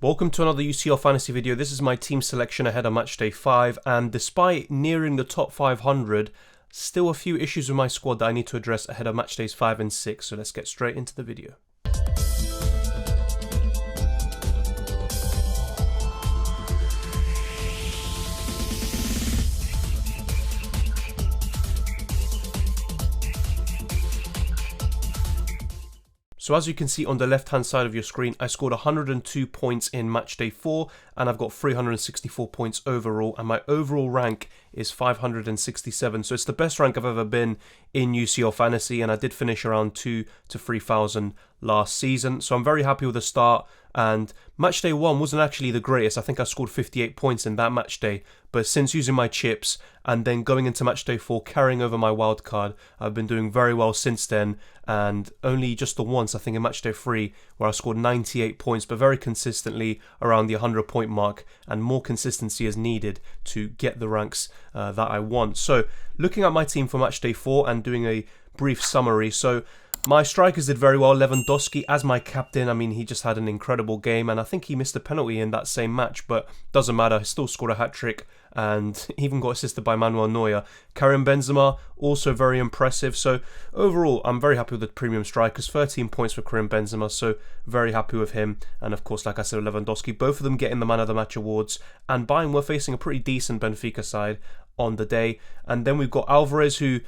Welcome to another UCL Fantasy video. This is my team selection ahead of Matchday 5, and despite nearing the top 500, still a few issues with my squad that I need to address ahead of Matchdays 5 and 6, so let's get straight into the video. So as you can see on the left hand side of your screen, I scored 102 points in Matchday 4 and I've got 364 points overall, and my overall rank is 567. So it's the best rank I've ever been in UCL Fantasy, and I did finish around 2,000 to 3,000 last season. So I'm very happy with the start, and Matchday 1 wasn't actually the greatest. I think I scored 58 points in that matchday, but since using my chips and then going into Matchday 4, carrying over my wildcard, I've been doing very well since then, and only just the once, I think in Matchday 3, where I scored 98 points, but very consistently around the 100 point mark, and more consistency is needed to get the ranks that I want. So looking at my team for Matchday 4 and doing a brief summary, so my strikers did very well. Lewandowski as my captain. I mean, he just had an incredible game, and I think he missed a penalty in that same match, but doesn't matter. He still scored a hat-trick and even got assisted by Manuel Neuer. Karim Benzema, also very impressive. So overall, I'm very happy with the premium strikers. 13 points for Karim Benzema, so very happy with him. And of course, like I said, Lewandowski, both of them getting the Man of the Match awards. And Bayern were facing a pretty decent Benfica side on the day. And then we've got Alvarez, who...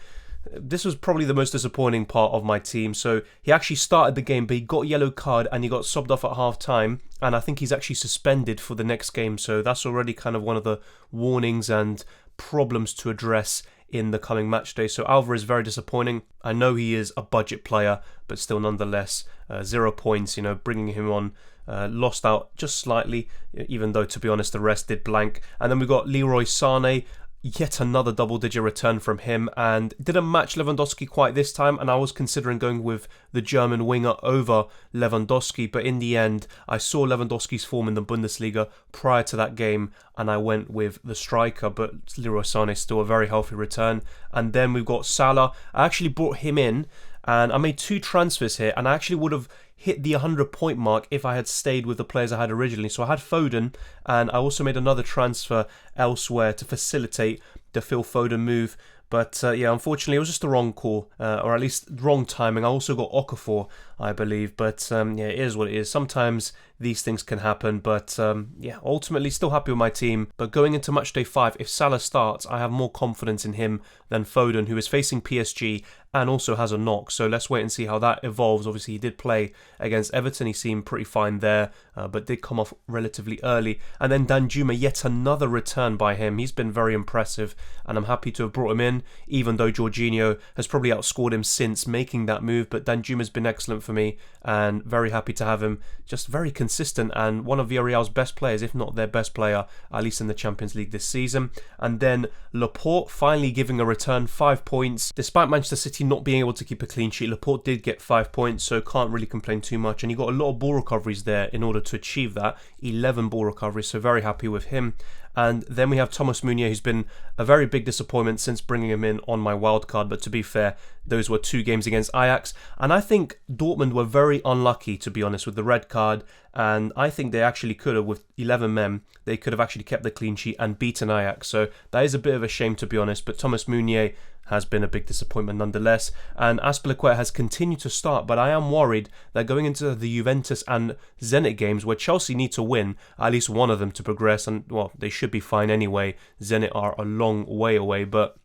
this was probably the most disappointing part of my team. So he actually started the game, but he got a yellow card and he got subbed off at half time, and I think he's actually suspended for the next game. So that's already kind of one of the warnings and problems to address in the coming match day. So Alvarez, very disappointing. I know he is a budget player, but still nonetheless 0 points, bringing him on. Lost out just slightly, even though, to be honest, the rest did blank. And then we got Leroy Sané, yet another double-digit return from him, and didn't match Lewandowski quite this time, and I was considering going with the German winger over Lewandowski, but in the end I saw Lewandowski's form in the Bundesliga prior to that game and I went with the striker, but Leroy Sané still a very healthy return. And then we've got Salah. I actually brought him in and I made 2 transfers here, and I actually would have hit the 100 point mark if I had stayed with the players I had originally. So I had Foden, and I also made another transfer elsewhere to facilitate the Phil Foden move. But yeah, unfortunately, it was just the wrong call, or at least wrong timing. I also got Okafor, I believe. But yeah, it is what it is. Sometimes these things can happen. But yeah, ultimately, still happy with my team. But going into Matchday 5, if Salah starts, I have more confidence in him than Foden, who is facing PSG and also has a knock. So let's wait and see how that evolves. Obviously, he did play against Everton. He seemed pretty fine there, but did come off relatively early. And then Danjuma, yet another return by him. He's been very impressive, and I'm happy to have brought him in, even though Jorginho has probably outscored him since making that move. But Danjuma's been excellent for me, and very happy to have him. Just very consistent, and one of Villarreal's best players, if not their best player, at least in the Champions League this season. And then Laporte finally giving a return, 5 points. Despite Manchester City not being able to keep a clean sheet, Laporte did get 5 points, so can't really complain too much. And he got a lot of ball recoveries there in order to achieve that. 11 ball recoveries, so very happy with him. And then we have Thomas Meunier, who's been a very big disappointment since bringing him in on my wildcard. But to be fair, those were 2 games against Ajax. And I think Dortmund were very unlucky, to be honest, with the red card. And I think they actually could have, with 11 men, they could have actually kept the clean sheet and beaten Ajax. So that is a bit of a shame, to be honest. But Thomas Meunier has been a big disappointment nonetheless. And Azpilicueta has continued to start, but I am worried that going into the Juventus and Zenit games, where Chelsea need to win at least one of them to progress, and well, they should be fine anyway. Zenit are a long way away, but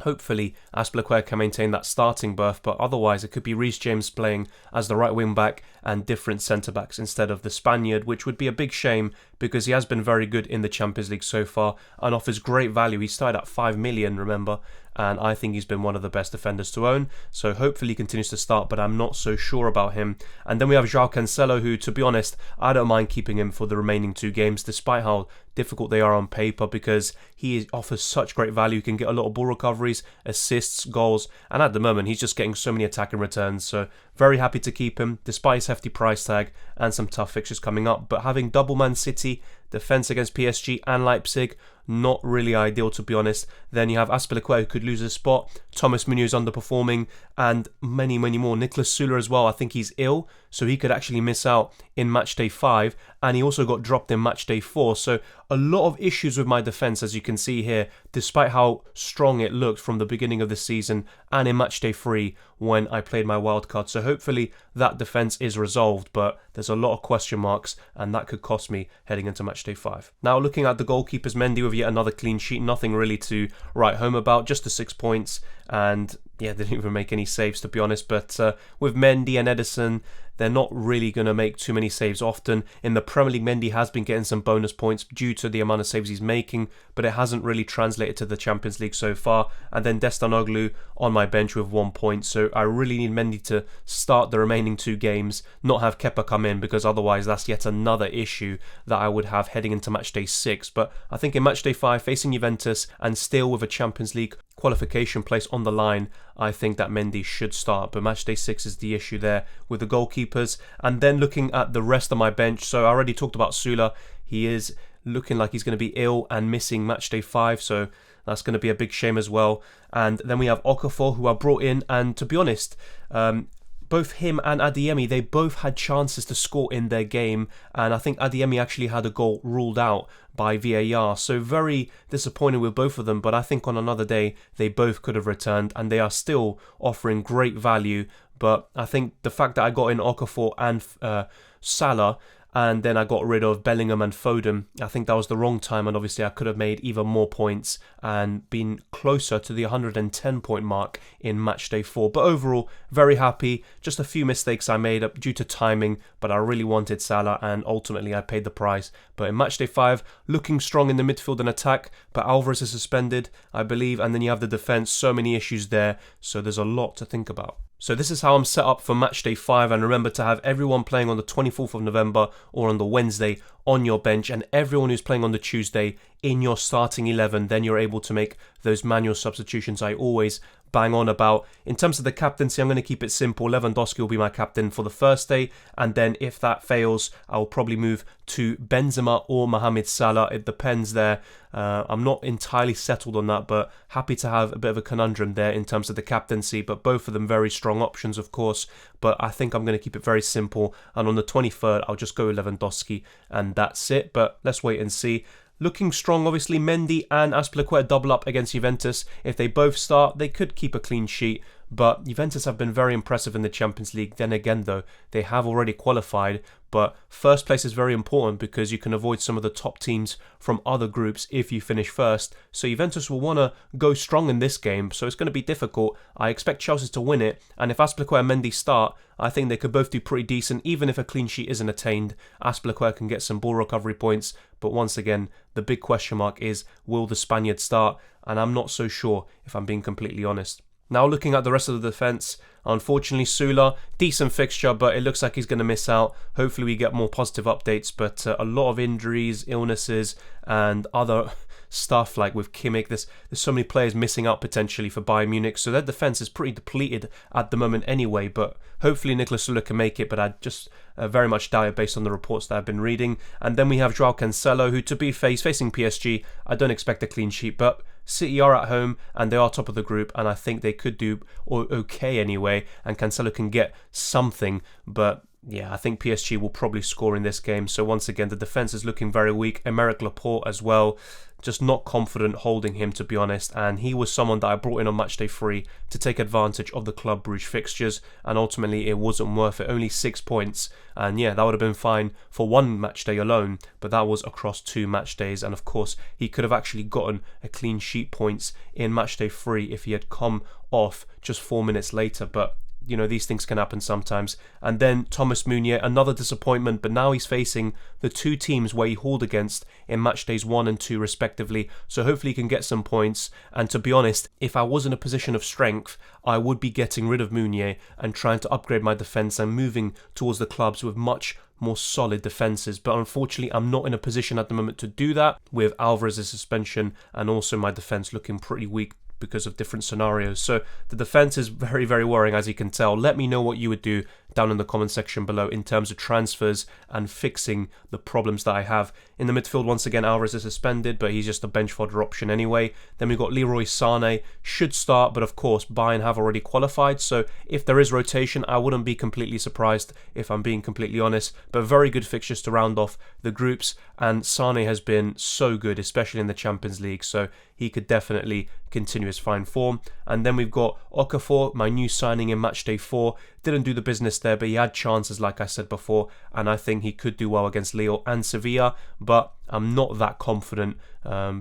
hopefully Azpilicueta can maintain that starting berth, but otherwise it could be Reece James playing as the right wing back and different centre backs instead of the Spaniard, which would be a big shame because he has been very good in the Champions League so far and offers great value. He started at 5 million, remember, and I think he's been one of the best defenders to own. So hopefully he continues to start, but I'm not so sure about him. And then we have João Cancelo, who, to be honest, I don't mind keeping him for the remaining 2 games, despite how difficult they are on paper, because he offers such great value. He can get a lot of ball recoveries, assists, goals, and at the moment he's just getting so many attacking returns. So very happy to keep him, despite his hefty price tag and some tough fixtures coming up. But having double Man City, defence against PSG and Leipzig, not really ideal, to be honest. Then you have Azpilicueta, who could lose his spot. Thomas Meunier is underperforming, and many more. Niklas Süle as well. I think he's ill, so he could actually miss out in Matchday 5. and he also got dropped in matchday 4. So a lot of issues with my defence, as you can see here, despite how strong it looked from the beginning of the season and in matchday 3 when I played my wildcard. So hopefully that defence is resolved, but there's a lot of question marks, and that could cost me heading into matchday 5. Now looking at the goalkeepers, Mendy with yet another clean sheet, nothing really to write home about, just the 6 points, and yeah, they didn't even make any saves to be honest. But with Mendy and Ederson, they're not really going to make too many saves often. In the Premier League, Mendy has been getting some bonus points due to the amount of saves he's making, but it hasn't really translated to the Champions League so far. And then Destanoglu on my bench with 1 point, so I really need Mendy to start the remaining 2 games, not have Kepa come in, because otherwise that's yet another issue that I would have heading into matchday 6. But I think in matchday 5, facing Juventus and still with a Champions League qualification place on the line, I think that Mendy should start. But matchday 6 is the issue there with the goalkeepers. And then looking at the rest of my bench, so I already talked about Sula. He is looking like he's going to be ill and missing matchday 5, so that's going to be a big shame as well. And then we have Okafor, who I brought in, and to be honest, both him and Adeyemi, they both had chances to score in their game, and I think Adeyemi actually had a goal ruled out by VAR, so very disappointed with both of them. But I think on another day they both could have returned, and they are still offering great value. But I think the fact that I got in Okafor and Salah, and then I got rid of Bellingham and Foden, I think that was the wrong time, and obviously I could have made even more points and been closer to the 110 point mark in matchday 4. But overall, very happy. Just a few mistakes I made up due to timing, but I really wanted Salah, and ultimately I paid the price. But in matchday 5, looking strong in the midfield and attack, but Alvarez is suspended, I believe, and then you have the defence, so many issues there, so there's a lot to think about. So this is how I'm set up for matchday 5, and remember to have everyone playing on the 24th of November or on the Wednesday on your bench, and everyone who's playing on the Tuesday in your starting 11. Then you're able to make those manual substitutions I always bang on about. In terms of the captaincy, I'm going to keep it simple. Lewandowski will be my captain for the first day, and then if that fails, I'll probably move to Benzema or Mohamed Salah. It depends there. I'm not entirely settled on that, but happy to have a bit of a conundrum there in terms of the captaincy. But both of them very strong options, of course. But I think I'm going to keep it very simple. And on the 23rd, I'll just go with Lewandowski, and that's it. But let's wait and see. Looking strong, obviously, Mendy and Azpilicueta double up against Juventus. If they both start, they could keep a clean sheet. But Juventus have been very impressive in the Champions League. Then again, though, they have already qualified. But first place is very important because you can avoid some of the top teams from other groups if you finish first. So Juventus will want to go strong in this game, so it's going to be difficult. I expect Chelsea to win it, and if Azpilicueta and Mendy start, I think they could both do pretty decent, even if a clean sheet isn't attained. Azpilicueta can get some ball recovery points, but once again, the big question mark is, will the Spaniard start? And I'm not so sure, if I'm being completely honest. Now looking at the rest of the defence, unfortunately Sula, decent fixture, but it looks like he's going to miss out. Hopefully we get more positive updates, but a lot of injuries, illnesses, and other stuff like with Kimmich. There's so many players missing out potentially for Bayern Munich, so their defence is pretty depleted at the moment anyway, but hopefully Nicolas Sula can make it, but I just very much doubt it based on the reports that I've been reading. And then we have Joao Cancelo, who to be fair, he's facing PSG. I don't expect a clean sheet, but City are at home and they are top of the group, and I think they could do okay anyway, and Cancelo can get something, but yeah, I think PSG will probably score in this game. So once again, the defence is looking very weak. Emerick Laporte as well, just not confident holding him, to be honest, and he was someone that I brought in on matchday 3 to take advantage of the Club Brugge fixtures, and ultimately it wasn't worth it, only 6 points, and yeah, that would have been fine for one matchday alone, but that was across 2 match days, and of course he could have actually gotten a clean sheet points in matchday 3 if he had come off just 4 minutes later, but you know, these things can happen sometimes. And then Thomas Meunier, another disappointment, but now he's facing the 2 teams where he hauled against in match days 1 and 2 respectively, so hopefully he can get some points. And to be honest, if I was in a position of strength, I would be getting rid of Meunier and trying to upgrade my defence and moving towards the clubs with much more solid defences, but unfortunately I'm not in a position at the moment to do that with Alvarez's suspension and also my defence looking pretty weak because of different scenarios. So the defence is very, very worrying, as you can tell. Let me know what you would do down in the comment section below in terms of transfers and fixing the problems that I have. In the midfield, once again, Alvarez is suspended, but he's just a bench fodder option anyway. Then we've got Leroy Sané, should start, but of course, Bayern have already qualified, so if there is rotation, I wouldn't be completely surprised if I'm being completely honest. But very good fixtures to round off the groups, and Sané has been so good, especially in the Champions League, so he could definitely continue his fine form. And then we've got Okafor, my new signing in Matchday 4. Didn't do the business there, but he had chances like I said before, and I think he could do well against Lille and Sevilla, but I'm not that confident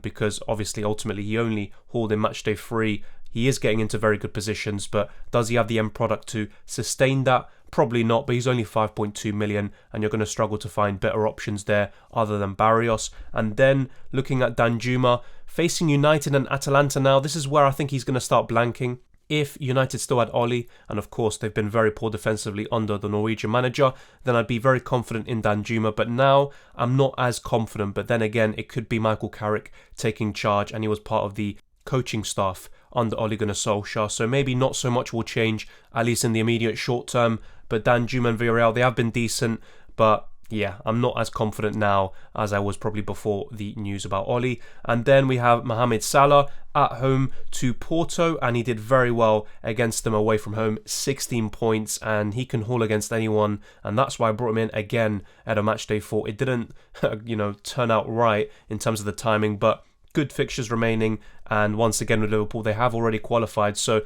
because obviously ultimately he only hauled in Matchday 3. He is getting into very good positions, but does he have the end product to sustain that? Probably not, but he's only 5.2 million, and you're going to struggle to find better options there other than Barrios. And then looking at Danjuma, facing United and Atalanta now, this is where I think he's going to start blanking. If United still had Oli, and of course they've been very poor defensively under the Norwegian manager, then I'd be very confident in Danjuma. But now I'm not as confident. But then again, it could be Michael Carrick taking charge, and he was part of the coaching staff under Ole Gunnar Solskjaer, so maybe not so much will change, at least in the immediate short term. But Danjuma and Villarreal, they have been decent, but yeah, I'm not as confident now as I was probably before the news about Oli. And then we have Mohamed Salah at home to Porto, and he did very well against them away from home, 16 points, and he can haul against anyone, and that's why I brought him in again at a Matchday 4. It didn't, turn out right in terms of the timing, but good fixtures remaining, and once again with Liverpool, they have already qualified, so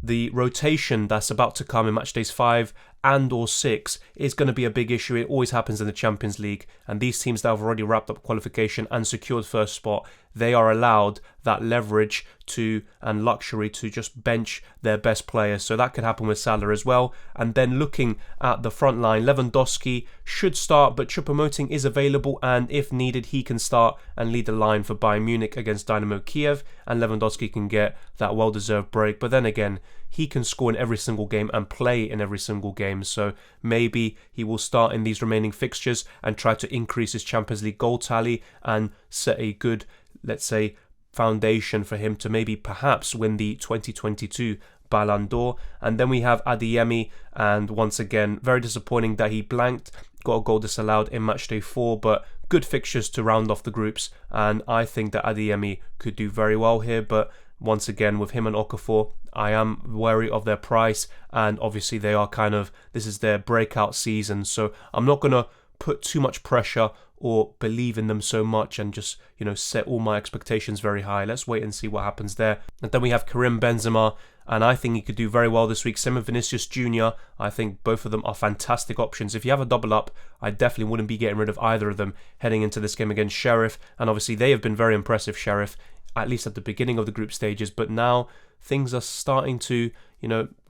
the rotation that's about to come in Matchdays 5 and or 6 is going to be a big issue. It always happens in the Champions League, and these teams that have already wrapped up qualification and secured first spot, they are allowed that leverage to and luxury to just bench their best players. So that could happen with Salah as well. And then looking at the front line, Lewandowski should start, but Choupo-Moting is available, and if needed, he can start and lead the line for Bayern Munich against Dynamo Kiev, and Lewandowski can get that well-deserved break. But then again, he can score in every single game and play in every single game, so maybe he will start in these remaining fixtures and try to increase his Champions League goal tally and set a good, let's say, foundation for him to maybe perhaps win the 2022 Ballon d'Or. And then we have Adeyemi, and once again, very disappointing that he blanked, got a goal disallowed in Matchday 4, but good fixtures to round off the groups, and I think that Adeyemi could do very well here. But once again, with him and Okafor, I am wary of their price, and obviously they are this is their breakout season, so I'm not going to put too much pressure or believe in them so much and just, set all my expectations very high. Let's wait and see what happens there. And then we have Karim Benzema, and I think he could do very well this week. Same with Vinicius Jr. I think both of them are fantastic options. If you have a double up, I definitely wouldn't be getting rid of either of them heading into this game against Sheriff, and obviously they have been very impressive, Sheriff, at least at the beginning of the group stages, but now things are starting to,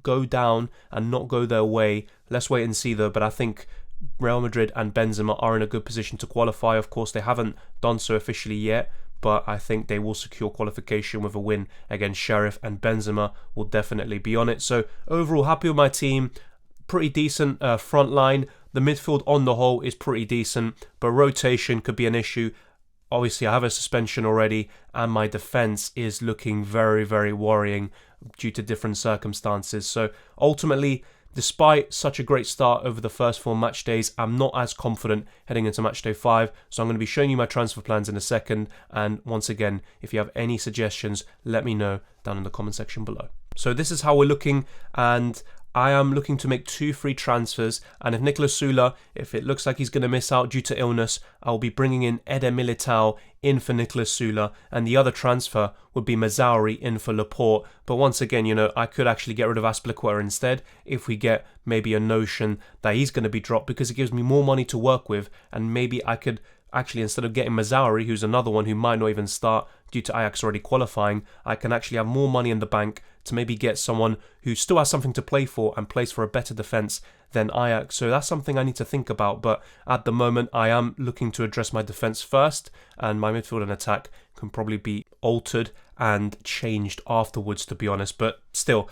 go down and not go their way. Let's wait and see though, but I think Real Madrid and Benzema are in a good position to qualify. Of course, they haven't done so officially yet, but I think they will secure qualification with a win against Sheriff, and Benzema will definitely be on it. So overall, happy with my team. Pretty decent front line. The midfield on the whole is pretty decent, but rotation could be an issue. Obviously, I have a suspension already, and my defence is looking very, very worrying due to different circumstances. So ultimately, despite such a great start over the first 4 match days, I'm not as confident heading into Matchday 5. So I'm going to be showing you my transfer plans in a second. And once again, if you have any suggestions, let me know down in the comment section below. So this is how we're looking, and I am looking to make 2 free transfers, and if Nicolas Sula, if it looks like he's going to miss out due to illness, I'll be bringing in Eder Militao in for Nicolas Sula, and the other transfer would be Mazzauri in for Laporte. But once again, I could actually get rid of Azpilicueta instead if we get maybe a notion that he's going to be dropped, because it gives me more money to work with, and maybe I could actually, instead of getting Mazzauri, who's another one who might not even start due to Ajax already qualifying, I can actually have more money in the bank to maybe get someone who still has something to play for and plays for a better defence than Ajax. So that's something I need to think about, but at the moment I am looking to address my defence first, and my midfield and attack can probably be altered and changed afterwards, to be honest. But still,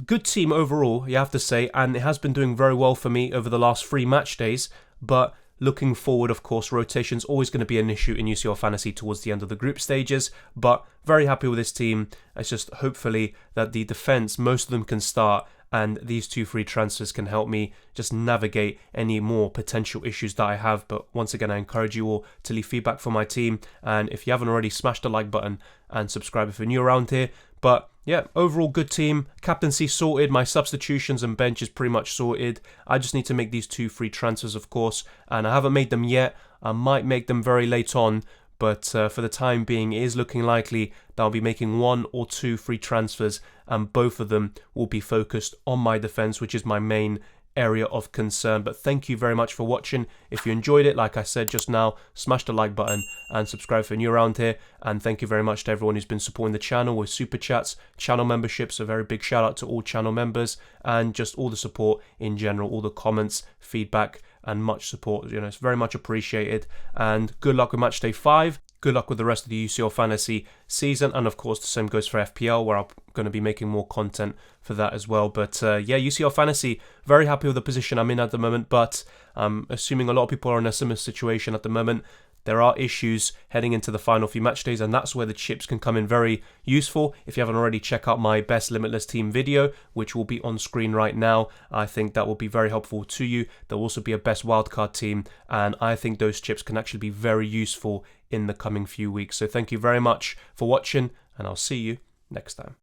good team overall, you have to say, and it has been doing very well for me over the last 3 match days. But looking forward, of course, rotation's always going to be an issue in UCL Fantasy towards the end of the group stages, but very happy with this team. It's just hopefully that the defence, most of them can start, and these 2 free transfers can help me just navigate any more potential issues that I have. But once again, I encourage you all to leave feedback for my team, and if you haven't already, smash the like button and subscribe if you're new around here. But yeah, overall good team. Captaincy sorted, my substitutions and bench is pretty much sorted. I just need to make these 2 free transfers, of course, and I haven't made them yet. I might make them very late on, but for the time being, it is looking likely that I'll be making 1 or 2 free transfers, and both of them will be focused on my defense, which is my main area of concern. But thank you very much for watching. If you enjoyed it, like I said just now, smash the like button and subscribe if you're new around here. And thank you very much to everyone who's been supporting the channel with super chats, channel memberships. A very big shout out to all channel members, and just all the support in general, all the comments, feedback, and much support. You know, it's very much appreciated. And good luck with Matchday 5. Good luck with the rest of the UCL Fantasy season. And of course, the same goes for FPL, where I'm going to be making more content for that as well. But yeah, UCL Fantasy, very happy with the position I'm in at the moment. But I'm assuming a lot of people are in a similar situation at the moment. There are issues heading into the final few match days, and that's where the chips can come in very useful. If you haven't already, check out my best Limitless team video, which will be on screen right now. I think that will be very helpful to you. There'll also be a best wildcard team, and I think those chips can actually be very useful in the coming few weeks. So thank you very much for watching, and I'll see you next time.